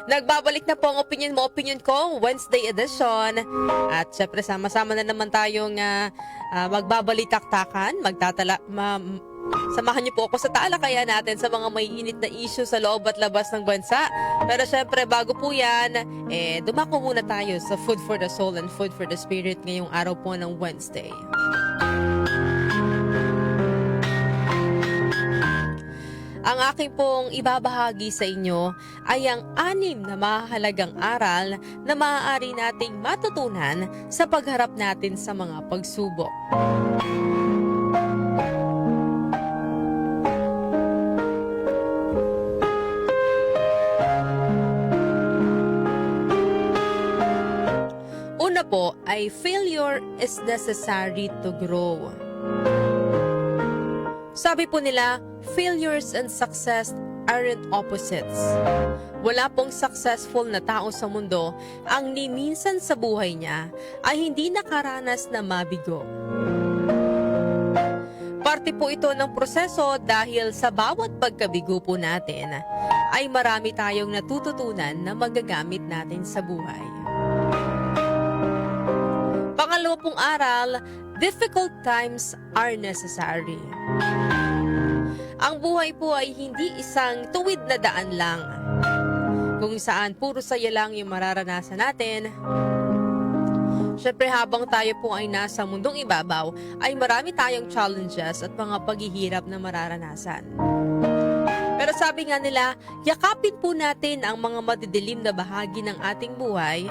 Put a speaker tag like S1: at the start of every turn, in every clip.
S1: Nagbabalik na po ang opinion mo, opinion ko, Wednesday edition. At syempre sama-sama na naman tayong magbabalitaktakan, samahan niyo po ako sa talakayan natin sa mga may init na issue sa loob at labas ng bansa. Pero syempre bago po yan, dumako muna tayo sa Food for the Soul and Food for the Spirit ngayong araw po ng Wednesday. Ang aking pong ibabahagi sa inyo ay ang 6 na mahalagang aral na maaari nating matutunan sa pagharap natin sa mga pagsubok. Una po ay failure is necessary to grow. Sabi po nila, failures and success aren't opposites. Wala pong successful na tao sa mundo ang ni minsan sa buhay niya ay hindi nakaranas na mabigo. Parte po ito ng proseso dahil sa bawat pagkabigo po natin ay marami tayong natututunan na magagamit natin sa buhay. Pangalawa pong aral, difficult times are necessary. Ang buhay po ay hindi isang tuwid na daan lang, kung saan puro saya lang yung mararanasan natin. Siyempre habang tayo po ay nasa mundong ibabaw, ay marami tayong challenges at mga paghihirap na mararanasan. Pero sabi nga nila, yakapin po natin ang mga madidilim na bahagi ng ating buhay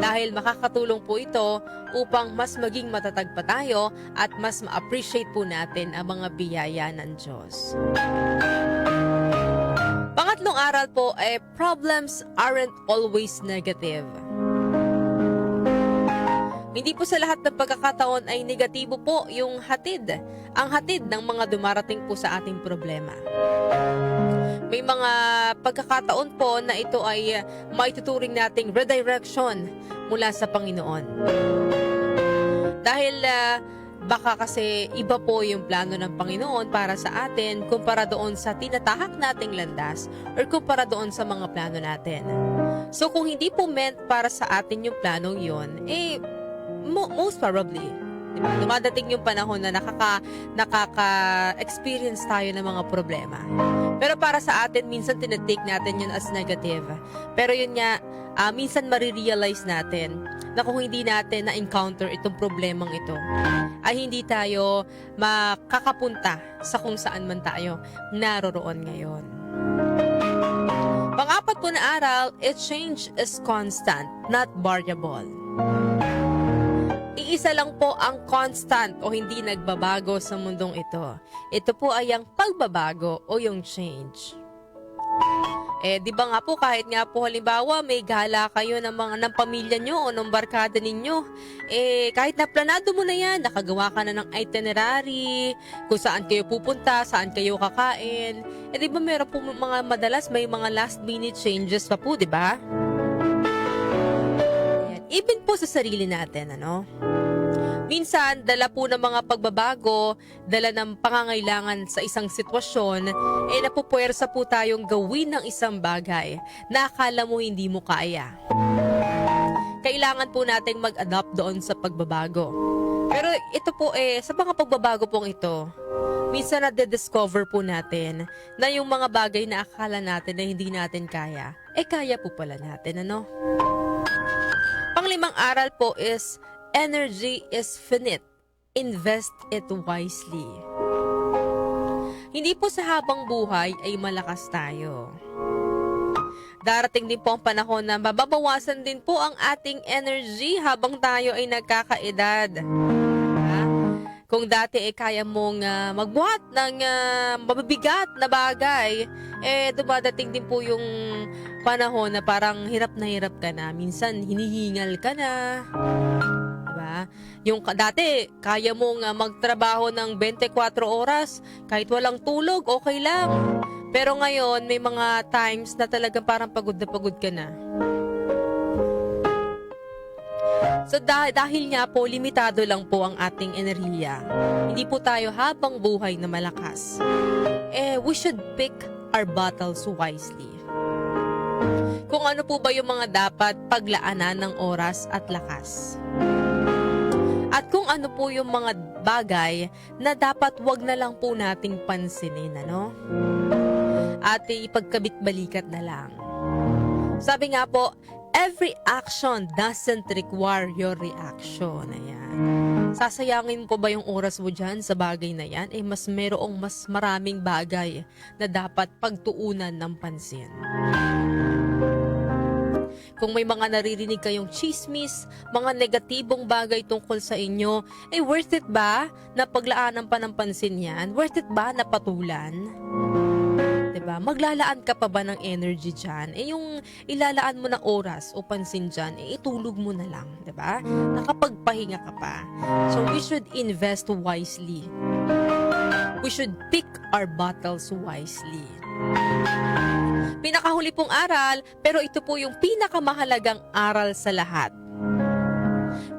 S1: dahil makakatulong po ito upang mas maging matatag pa tayo at mas ma-appreciate po natin ang mga biyaya ng Diyos. Pangatlong aral po ay problems aren't always negative. Hindi po sa lahat ng pagkakataon ay negatibo po yung ang hatid ng mga dumarating po sa ating problema. May mga pagkakataon po na ito ay maituturing nating redirection mula sa Panginoon. Dahil baka kasi iba po yung plano ng Panginoon para sa atin kumpara doon sa tinatahak nating landas or kumpara doon sa mga plano natin. So kung hindi po meant para sa atin yung planong yun, most probably, diba? Dumadating yung panahon na nakaka-experience tayo ng mga problema. Pero para sa atin, minsan tinatake natin yun as negative. Pero yun nga, minsan marirealize natin na kung hindi natin na-encounter itong problemang ito, ay hindi tayo makakapunta sa kung saan man tayo naroroon ngayon. Pang-apat po na aral, change is constant, not variable. Iisa lang po ang constant o hindi nagbabago sa mundong ito. Ito po ay ang pagbabago o yung change. Di ba nga po kahit nga po halimbawa may gala kayo ng pamilya nyo o ng barkada ninyo, kahit na planado mo na yan, nakagawa ka na ng itinerary, kung saan kayo pupunta, saan kayo kakain, di ba meron po madalas may mga last minute changes pa po, di ba? Even po sa sarili natin, minsan, dala po ng mga pagbabago, dala ng pangangailangan sa isang sitwasyon, napupuwersa po tayong gawin ng isang bagay na akala mo hindi mo kaya. Kailangan po nating mag-adapt doon sa pagbabago. Pero ito po sa mga pagbabago pong ito, minsan na-discover po natin na yung mga bagay na akala natin na hindi natin kaya, kaya po pala natin, Panglimang aral po is, energy is finite. Invest it wisely. Hindi po sa habang buhay ay malakas tayo. Darating din po ang panahon na mababawasan din po ang ating energy habang tayo ay nagkakaedad. Kung dati kaya mong magbuhat ng mabibigat na bagay, dumadating din po yung panahon na parang hirap ka na. Minsan hinihingal ka na. Diba? Yung dati, kaya mong magtrabaho ng 24 oras, kahit walang tulog, okay lang. Pero ngayon, may mga times na talagang parang pagod ka na. So dahil nga po, limitado lang po ang ating enerhiya. Hindi po tayo habang buhay na malakas. We should pick our battles wisely. kung ano po ba yung mga dapat paglaanan ng oras at lakas. At kung ano po yung mga bagay na dapat wag na lang po nating pansinin, ano? At ipagkabit-balikat na lang. Sabi nga po, every action doesn't require your reaction. Ayan. Sasayangin ko ba yung oras mo dyan sa bagay na yan? Mas merong mas maraming bagay na dapat pagtuunan ng pansin. Kung may mga naririnig kayong chismis, mga negatibong bagay tungkol sa inyo, worth it ba na paglaanan pa ng pansin yan? Worth it ba na patulan? Diba? Maglalaan ka pa ba ng energy dyan? Yung ilalaan mo ng oras o pansin dyan, itulog mo na lang. Diba? Nakapagpahinga ka pa. So we should invest wisely. We should pick our battles wisely. Pinakahuli pong aral, pero ito po yung pinakamahalagang aral sa lahat.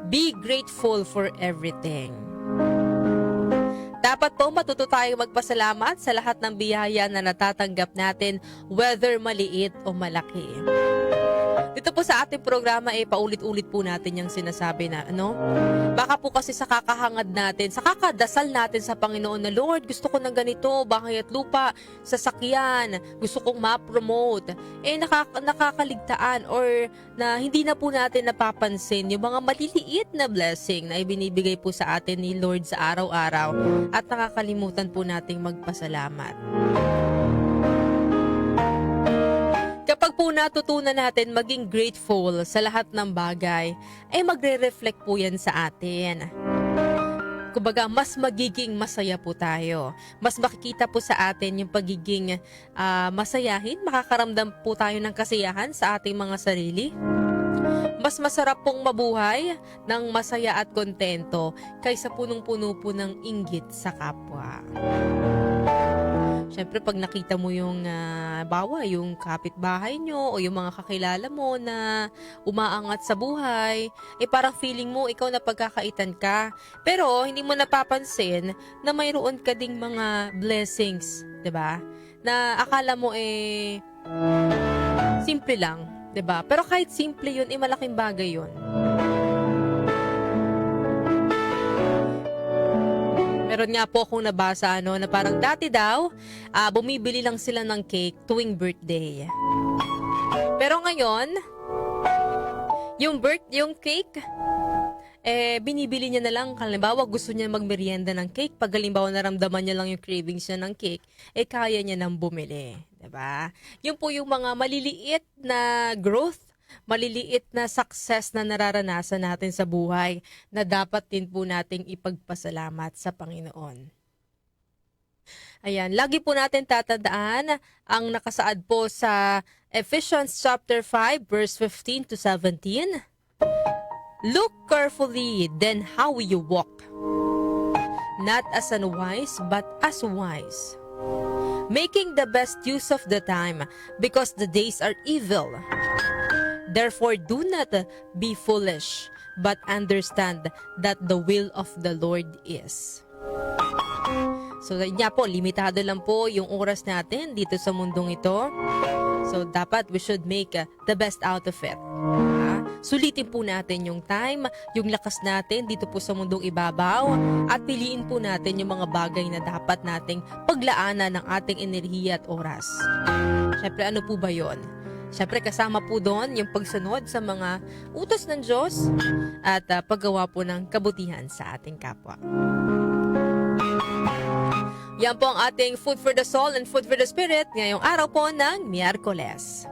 S1: Be grateful for everything. Dapat po matuto tayong magpasalamat sa lahat ng biyaya na natatanggap natin, whether maliit o malaki. Dito po sa ating programa, paulit-ulit po natin yung sinasabi na, baka po kasi sa kakahangad natin, sa kakadasal natin sa Panginoon na, Lord, gusto ko ng ganito, bahay at lupa, sasakyan, gusto kong ma-promote, nakakaligtaan or na hindi na po natin napapansin yung mga maliliit na blessing na ibinibigay po sa atin ni Lord sa araw-araw at nakakalimutan po nating magpasalamat. Kapag po natutunan natin maging grateful sa lahat ng bagay, magre-reflect po yan sa atin. Kumbaga, mas magiging masaya po tayo. Mas makikita po sa atin yung pagiging masayahin. Makakaramdam po tayo ng kasiyahan sa ating mga sarili. Mas masarap pong mabuhay ng masaya at kontento kaysa punong-puno po ng inggit sa kapwa. Siyempre, pag nakita mo yung yung kapitbahay nyo o yung mga kakilala mo na umaangat sa buhay, parang feeling mo ikaw na pagkakaitan ka. Pero hindi mo napapansin na mayroon ka ding mga blessings, 'di ba? Na akala mo simple lang, 'di ba? Pero kahit simple 'yun, malaking bagay 'yun. Meron nga po akong nabasa na parang dati daw, bumibili lang sila ng cake tuwing birthday. Pero ngayon, yung cake, binibili niya na lang. Halimbawa, gusto niya magmerienda ng cake. Pag halimbawa naramdaman niya lang yung cravings niya ng cake, kaya niya nang bumili. Diba? Yun po yung mga maliliit na growth, maliliit na success na nararanasan natin sa buhay na dapat din po nating ipagpasalamat sa Panginoon. Ayan, lagi po natin tatandaan ang nakasaad po sa Ephesians chapter 5 verse 15 to 17. Look carefully then how you walk, not as unwise but as wise, making the best use of the time because the days are evil. Therefore, do not be foolish, but understand that the will of the Lord is. So, niya po, limitado lang po yung oras natin dito sa mundong ito. So, dapat we should make the best out of it. Sulitin po natin yung time, yung lakas natin dito po sa mundong ibabaw at piliin po natin yung mga bagay na dapat nating paglaanan ng ating enerhiya at oras. Siyempre, ano po ba yon? Siyempre, kasama po doon yung pagsunod sa mga utos ng Diyos at paggawa po ng kabutihan sa ating kapwa. Yan po ang ating Food for the Soul and Food for the Spirit ngayong araw po ng Miyerkules.